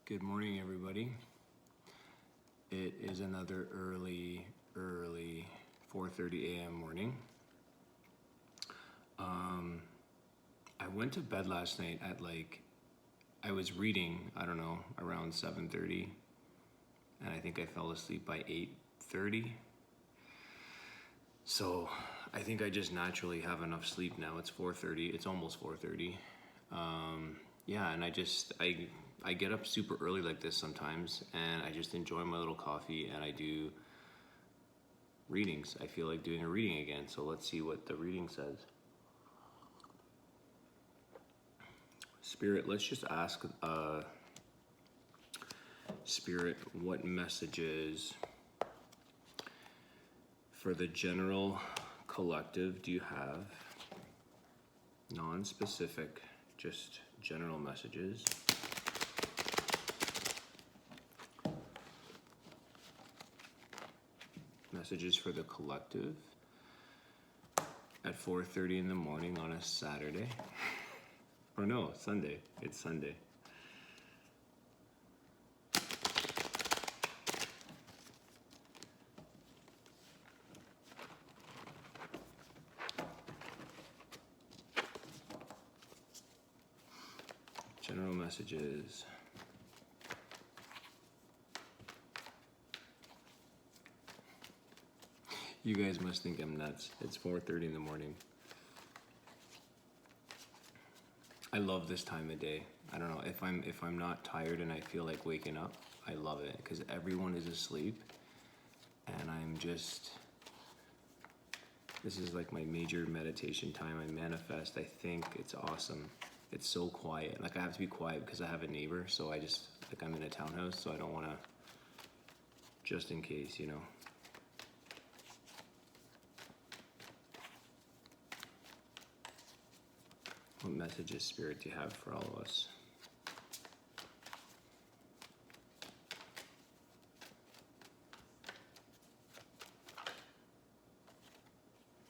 Good morning, everybody. It is another early 4:30 a.m. morning. I went to bed last night at I was reading, I don't know, around 7:30, and I think I fell asleep by 8:30. So I think I just naturally have enough sleep now. It's 4:30, it's almost 4:30. Yeah, and I get up super early like this sometimes, and I just enjoy my little coffee, and I do readings. I feel like doing a reading again, so let's see what the reading says. Spirit, let's just ask Spirit, what messages for the general collective do you have? Non-specific, just general messages. Messages for the collective at 4:30 in the morning on a Saturday. Or no, Sunday. It's Sunday. General messages. You guys must think I'm nuts. It's 4:30 in the morning. I love this time of day. I don't know, if I'm not tired and I feel like waking up, I love it because everyone is asleep and this is like my major meditation time. I manifest. I think it's awesome. It's so quiet. Like I have to be quiet because I have a neighbor, so I'm in a townhouse, so I don't want to, just in case, you know. What messages, Spirit, do you have for all of us?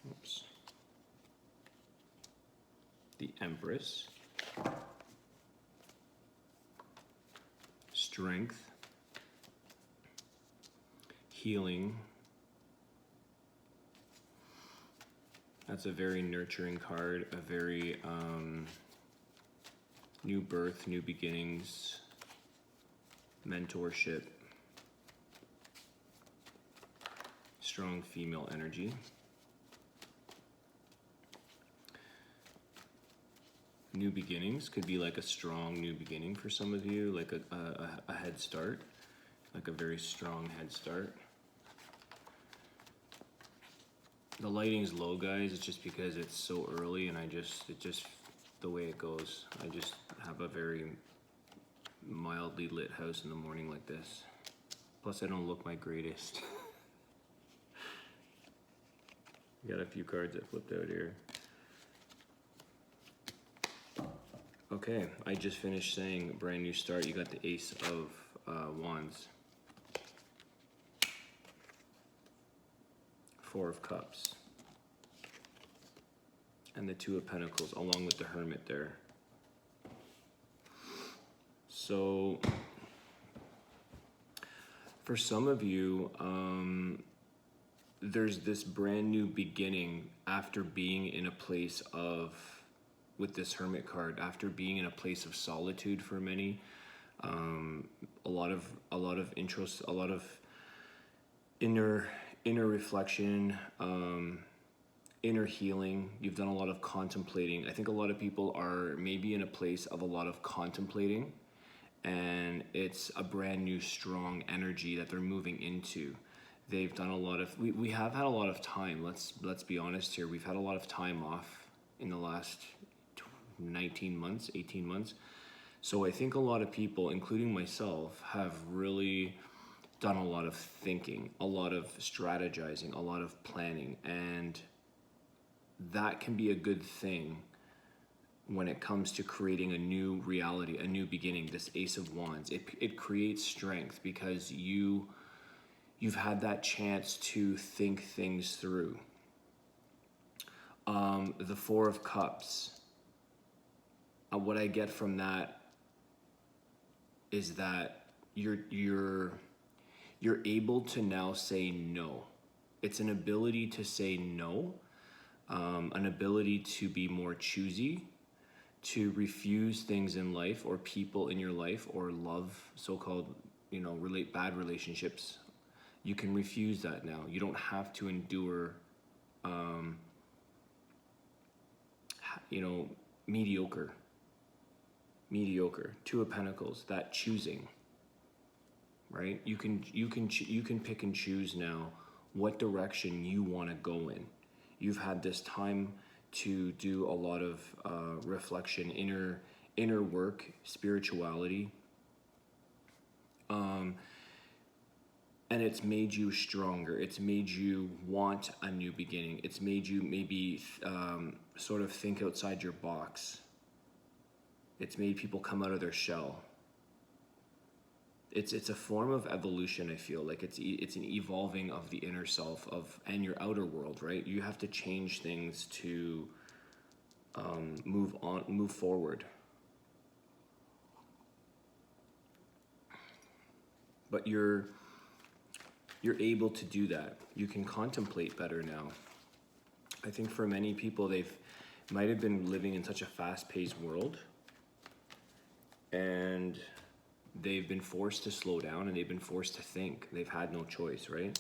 Oops. The Empress. Strength. Healing. That's a very nurturing card, a very new birth, new beginnings, mentorship, strong female energy. New beginnings could be like a strong new beginning for some of you, like a head start, like a very strong head start. The lighting's low, guys. It's just because it's so early, and it's just the way it goes. I just have a very mildly lit house in the morning like this. Plus, I don't look my greatest. Got a few cards that flipped out here. Okay, I just finished saying brand new start. You got the Ace of Wands. Four of Cups. And the Two of Pentacles, along with the Hermit there. So, for some of you, there's this brand new beginning after being in a place of, with this Hermit card, after being in a place of solitude for many, a lot of interest, a lot of inner reflection, inner healing. You've done a lot of contemplating. I think a lot of people are maybe in a place of a lot of contemplating, and it's a brand new strong energy that they're moving into. They've done a lot of, we have had a lot of time. Let's be honest here. We've had a lot of time off in the last 19 months, 18 months. So I think a lot of people, including myself, have really done a lot of thinking, a lot of strategizing, a lot of planning, and that can be a good thing when it comes to creating a new reality, a new beginning. This Ace of Wands, it creates strength because you've had that chance to think things through. The Four of Cups, what I get from that is that you're able to now say no. It's an ability to say no, an ability to be more choosy, to refuse things in life or people in your life, or love, so-called, bad relationships. You can refuse that now. You don't have to endure, mediocre. Two of Pentacles, that choosing, right? You can pick and choose now what direction you want to go in. You've had this time to do a lot of reflection, inner work, spirituality, and it's made you stronger. It's made you want a new beginning. It's made you maybe sort of think outside your box. It's made people come out of their shell. It's a form of evolution. I feel like it's an evolving of the inner self and your outer world, right? You have to change things to move forward. But you're able to do that. You can contemplate better now. I think for many people, might have been living in such a fast-paced world, and they've been forced to slow down, and they've been forced to think. They've had no choice, right?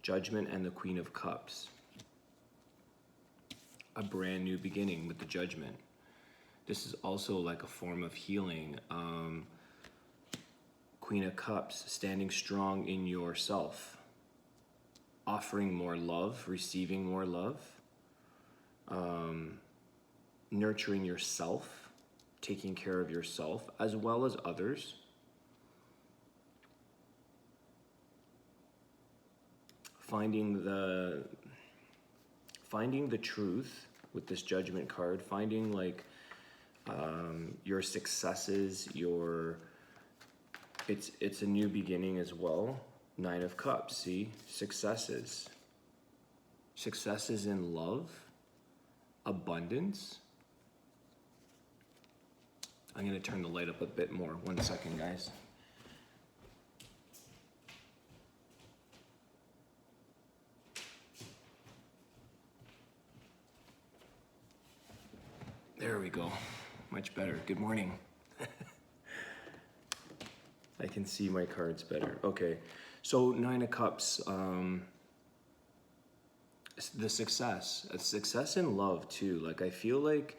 Judgment and the Queen of Cups. A brand new beginning with the Judgment. This is also like a form of healing. Queen of Cups, standing strong in yourself. Offering more love, receiving more love. Nurturing yourself, taking care of yourself as well as others. Finding the truth with this Judgment card, finding your successes, it's a new beginning as well. Nine of Cups, see? Successes in love, abundance. I'm going to turn the light up a bit more. 1 second, guys. There we go. Much better. Good morning. I can see my cards better. Okay. So Nine of Cups, the success in love too. Like, I feel like,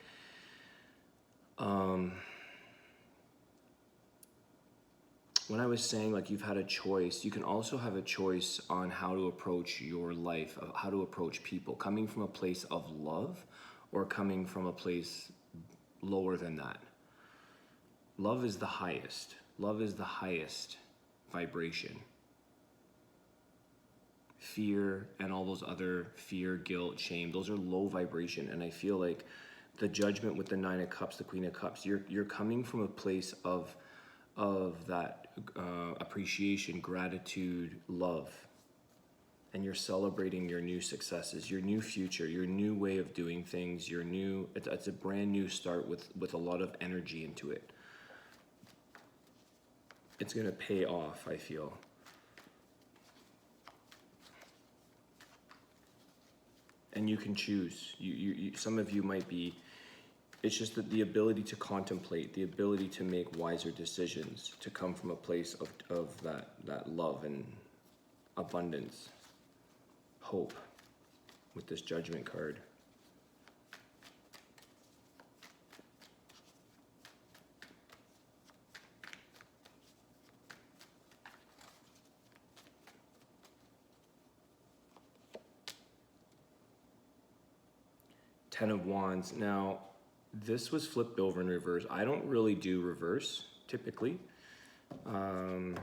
when I was saying, like, you've had a choice, you can also have a choice on how to approach your life, how to approach people, coming from a place of love or coming from a place lower than that. Love is the highest. Love is the highest vibration. Fear and all those other fear, guilt, shame, those are low vibration. And I feel like the Judgment with the Nine of Cups, the Queen of Cups, you're coming from a place of that appreciation, gratitude, love, and you're celebrating your new successes, your new future, your new way of doing things, it's a brand new start with a lot of energy into it. It's going to pay off, I feel. And you can choose. Some of you might be, it's just that the ability to contemplate, the ability to make wiser decisions, to come from a place of that love and abundance, hope with this Judgment card. Ten of Wands. Now, this was flipped over in reverse. I don't really do reverse, typically. But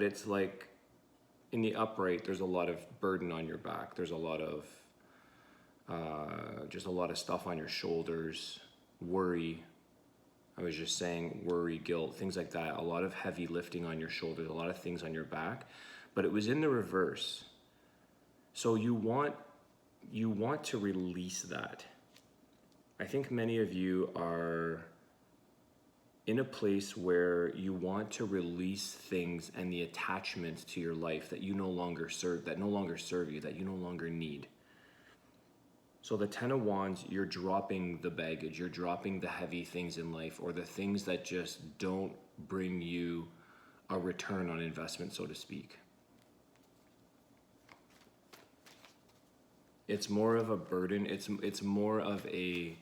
it's like, in the upright, there's a lot of burden on your back. There's a lot of, just a lot of stuff on your shoulders. Worry. I was just saying, worry, guilt, things like that. A lot of heavy lifting on your shoulders, a lot of things on your back. But it was in the reverse. So you want to release that. I think many of you are in a place where you want to release things and the attachments to your life that you no longer serve, that no longer serve you, that you no longer need. So the Ten of Wands, you're dropping the baggage, you're dropping the heavy things in life, or the things that just don't bring you a return on investment, so to speak. It's more of a burden, it's more of a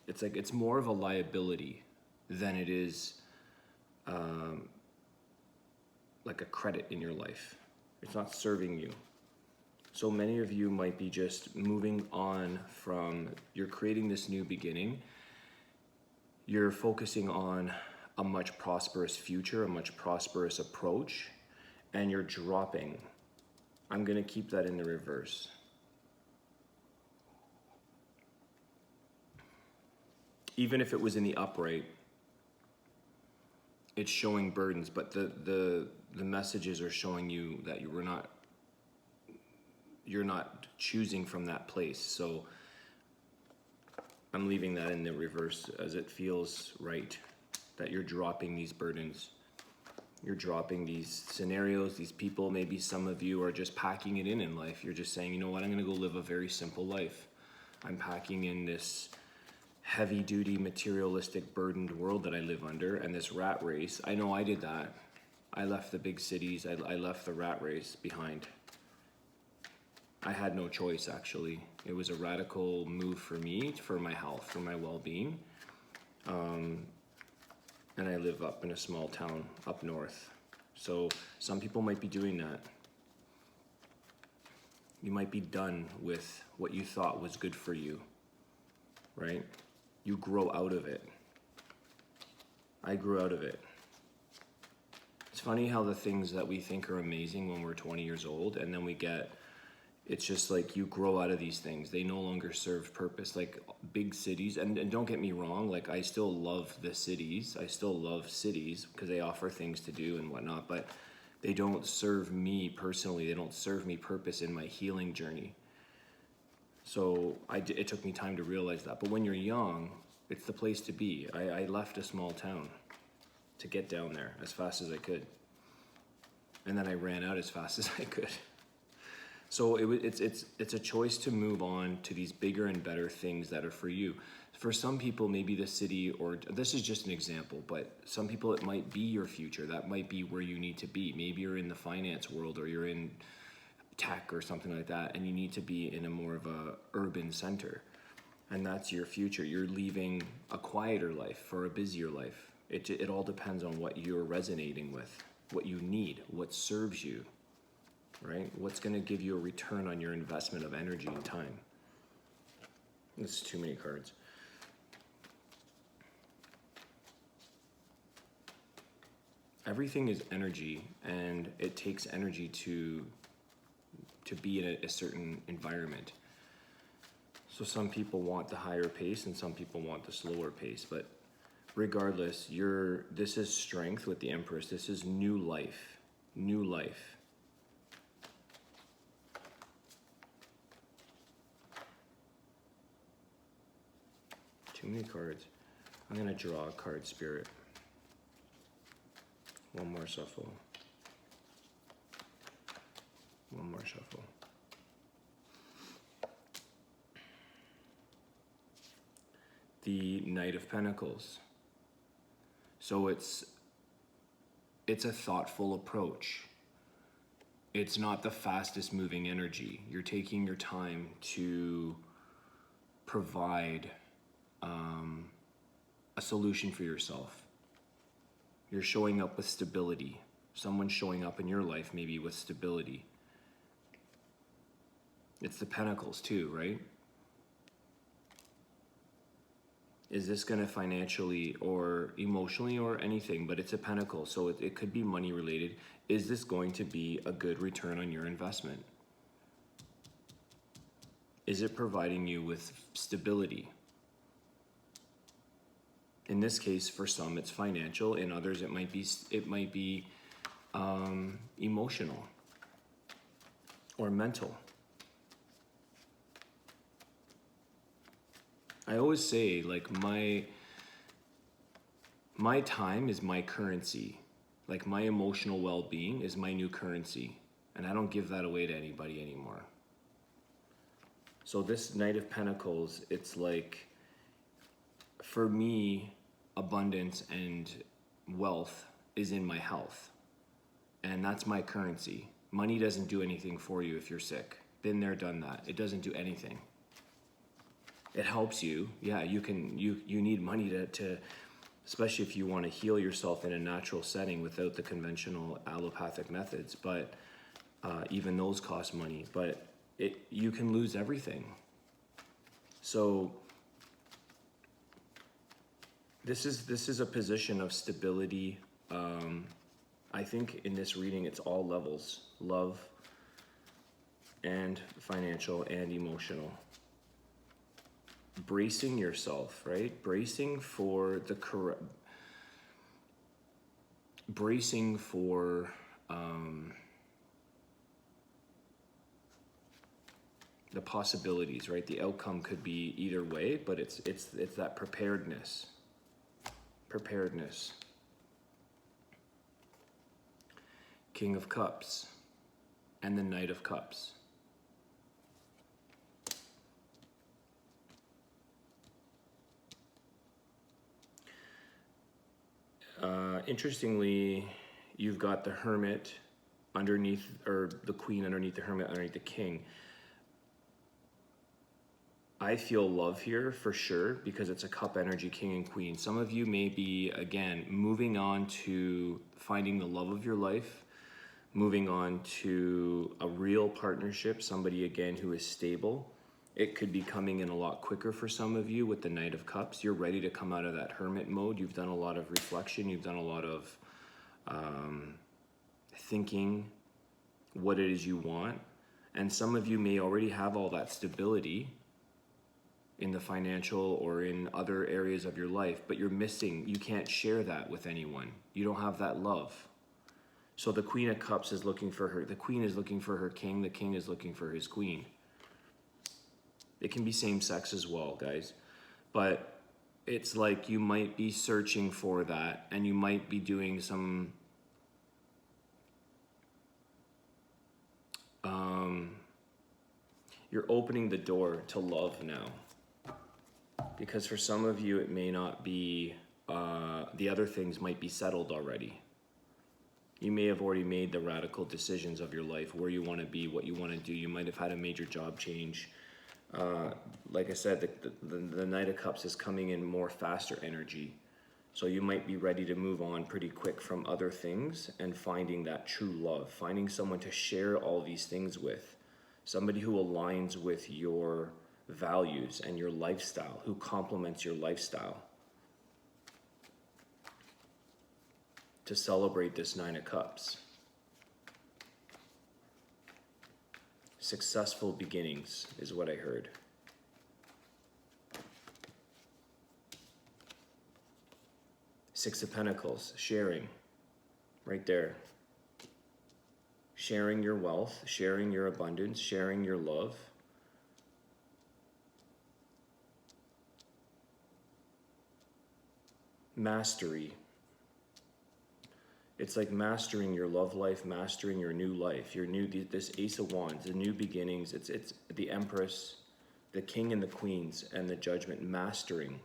it's more of a liability than it is like a credit in your life. It's not serving you. So many of you might be just moving on from, you're creating this new beginning. You're focusing on a much prosperous future, a much prosperous approach, and you're dropping. I'm going to keep that in the reverse. Even if it was in the upright, it's showing burdens, but the messages are showing you that you're not choosing from that place. So I'm leaving that in the reverse as it feels right, that you're dropping these burdens. You're dropping these scenarios, these people. Maybe some of you are just packing it in life. You're just saying, you know what, I'm going to go live a very simple life. I'm packing in this heavy-duty, materialistic, burdened world that I live under, and this rat race. I know I did that. I left the big cities. I left the rat race behind. I had no choice, actually. It was a radical move for me, for my health, for my well-being. And I live up in a small town up north. So some people might be doing that. You might be done with what you thought was good for you, right? You grow out of it. I grew out of it. It's funny how the things that we think are amazing when we're 20 years old, and then it's just like you grow out of these things. They no longer serve purpose. Like big cities, and don't get me wrong, like I still love the cities. I still love cities because they offer things to do and whatnot, but they don't serve me personally. They don't serve me purpose in my healing journey. So it took me time to realize that. But when you're young, it's the place to be. I left a small town to get down there as fast as I could. And then I ran out as fast as I could. So it's a choice to move on to these bigger and better things that are for you. For some people, maybe the city, or this is just an example, but some people it might be your future. That might be where you need to be. Maybe you're in the finance world, or you're in tech or something like that, and you need to be in a more of a urban center, and that's your future. You're leaving a quieter life for a busier life. It all depends on what you're resonating with, what you need, what serves you, right? What's going to give you a return on your investment of energy and time. This is too many cards. Everything is energy, and it takes energy to be in a certain environment. So some people want the higher pace and some people want the slower pace, but regardless, this is strength with the Empress. This is new life. New life. Too many cards. I'm going to draw a card, Spirit. One more shuffle. One more shuffle. The Knight of Pentacles. So it's a thoughtful approach. It's not the fastest moving energy. You're taking your time to provide a solution for yourself. You're showing up with stability. Someone's showing up in your life maybe with stability. It's the Pentacles too, right? Is this going to financially or emotionally or anything, but it's a Pentacle, so it could be money related. Is this going to be a good return on your investment? Is it providing you with stability? In this case, for some, it's financial. In others, it might be emotional or mental. I always say, like, my time is my currency. Like, my emotional well-being is my new currency, and I don't give that away to anybody anymore. So this Knight of Pentacles, it's like, for me, abundance and wealth is in my health, and that's my currency. Money doesn't do anything for you if you're sick. Been there, done that. It doesn't do anything. It helps you. Yeah, you need money to especially if you want to heal yourself in a natural setting without the conventional allopathic methods. But even those cost money. But you can lose everything. So this is a position of stability. I think in this reading, it's all levels: love and financial and emotional. Bracing yourself, right? Bracing for the correct, bracing for the possibilities, right? The outcome could be either way, but it's that preparedness. Preparedness. King of Cups and the Knight of Cups. Interestingly, you've got the Hermit underneath, or the Queen underneath the Hermit, underneath the King. I feel love here for sure because it's a cup energy, King and Queen. Some of you may be, again, moving on to finding the love of your life, moving on to a real partnership, somebody, again, who is stable. It could be coming in a lot quicker for some of you with the Knight of Cups. You're ready to come out of that hermit mode. You've done a lot of reflection. You've done a lot of thinking what it is you want. And some of you may already have all that stability in the financial or in other areas of your life, but you're missing, you can't share that with anyone. You don't have that love. So the Queen of Cups is looking for her, the Queen is looking for her King, the King is looking for his Queen. It can be same sex as well, guys. But it's like you might be searching for that, and you might be doing some you're opening the door to love now. Because for some of you, it may not be, the other things might be settled already. You may have already made the radical decisions of your life, where you want to be, what you want to do. You might have had a major job change. Like I said, the Knight of Cups is coming in more faster energy. So you might be ready to move on pretty quick from other things and finding that true love, finding someone to share all these things with, somebody who aligns with your values and your lifestyle, who complements your lifestyle. To celebrate this Nine of Cups. Successful beginnings is what I heard. Six of Pentacles, sharing, right there. Sharing your wealth, sharing your abundance, sharing your love. Mastery. It's like mastering your love life, mastering your new life, your new, this Ace of Wands, the new beginnings. It's the Empress, the King and the Queens, and the Judgment, mastering.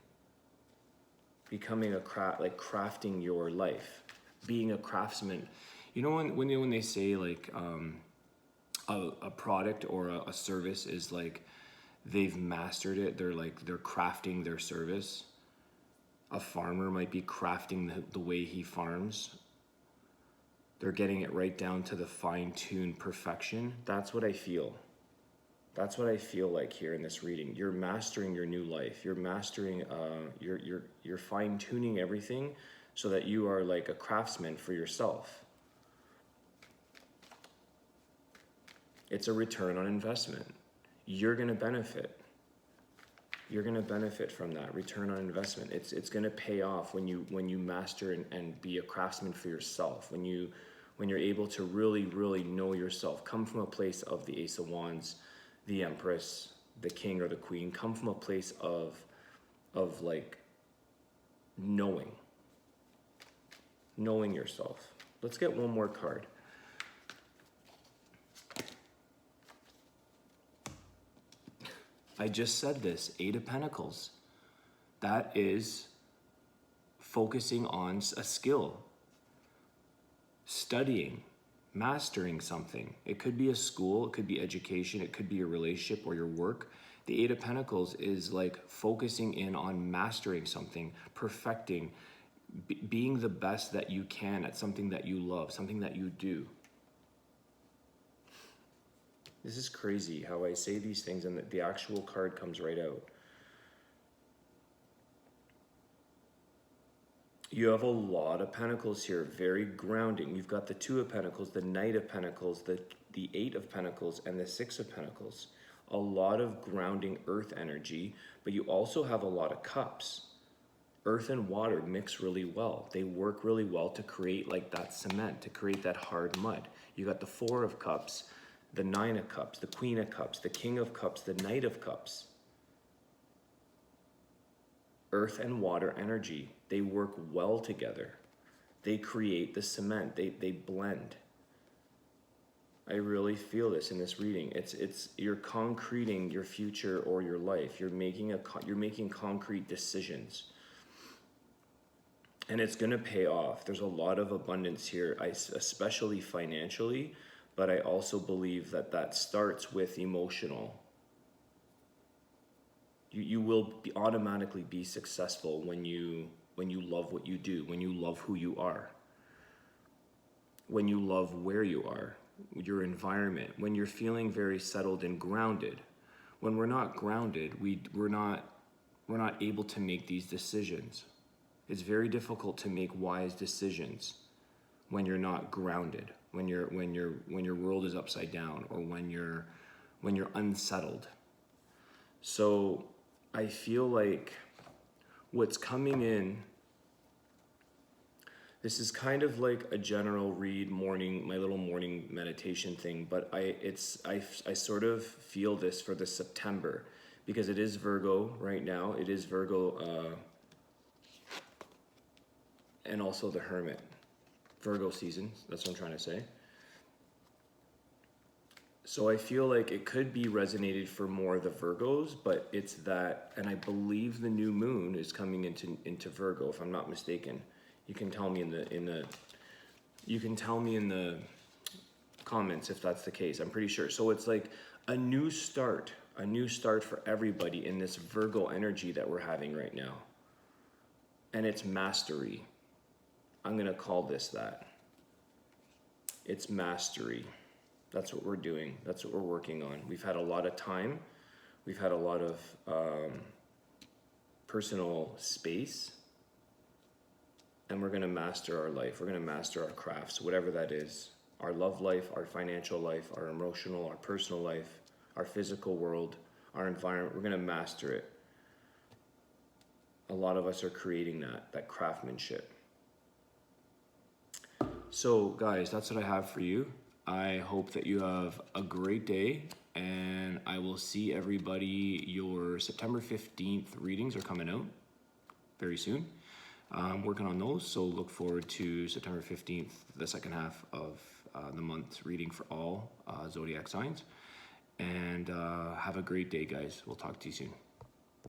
Becoming a crafting your life, being a craftsman. You know when they say like a product or a service is like they've mastered it, they're crafting their service. A farmer might be crafting the way he farms. They're getting it right down to the fine-tuned perfection. That's what I feel. That's what I feel like here in this reading. You're mastering your new life. You're mastering, you're fine-tuning everything so that you are like a craftsman for yourself. It's a return on investment. You're gonna benefit. You're gonna benefit from that return on investment. It's gonna pay off when you master and be a craftsman for yourself. When you're able to really, really know yourself. Come from a place of the Ace of Wands, the Empress, the King or the Queen. Come from a place of of like knowing yourself. Let's get one more card. I just said this, 8 of Pentacles. That is focusing on a skill, studying, mastering something. It could be a school, it could be education, it could be your relationship or your work. The 8 of Pentacles is like focusing in on mastering something, perfecting, being the best that you can at something that you love, something that you do. This is crazy how I say these things and the actual card comes right out. You have a lot of Pentacles here, very grounding. You've got the 2 of Pentacles, the Knight of Pentacles, the 8 of Pentacles, and the 6 of Pentacles. A lot of grounding earth energy, but you also have a lot of cups. Earth and water mix really well. They work really well to create like that cement, to create that hard mud. You got the 4 of Cups, the 9 of Cups, the Queen of Cups, the King of Cups, the Knight of Cups. Earth and water energy, they work well together. They create the cement, they blend. I really feel this in this reading. It's you're concreting your future or your life. You're making concrete decisions. And it's going to pay off. There's a lot of abundance here, especially financially, but I also believe that starts with emotional. You will automatically be successful when you love what you do, when you love who you are, when you love where you are, your environment, when you're feeling very settled and grounded. When we're not grounded, we're not able to make these decisions. It's very difficult to make wise decisions when you're not grounded, when your world is upside down, or when you're unsettled. So I feel like what's coming in, this is kind of like a general read morning, my little morning meditation thing, but I sort of feel this for the September, because it is Virgo right now. It is Virgo and also the Hermit. Virgo season, that's what I'm trying to say. So I feel like it could be resonated for more of the Virgos, but it's that, and I believe the new moon is coming into Virgo, if I'm not mistaken. You can tell me in the comments if that's the case. I'm pretty sure. So it's like a new start for everybody in this Virgo energy that we're having right now. And it's mastery. I'm going to call this that. It's mastery. That's what we're doing. That's what we're working on. We've had a lot of time. We've had a lot of personal space. And we're going to master our life. We're going to master our crafts, whatever that is. Our love life, our financial life, our emotional, our personal life, our physical world, our environment. We're going to master it. A lot of us are creating that craftsmanship. So guys, that's what I have for you. I hope that you have a great day, and I will see everybody. Your September 15th readings are coming out very soon. I'm working on those, so look forward to September 15th, the second half of the month's reading for all zodiac signs. And have a great day, guys. We'll talk to you soon.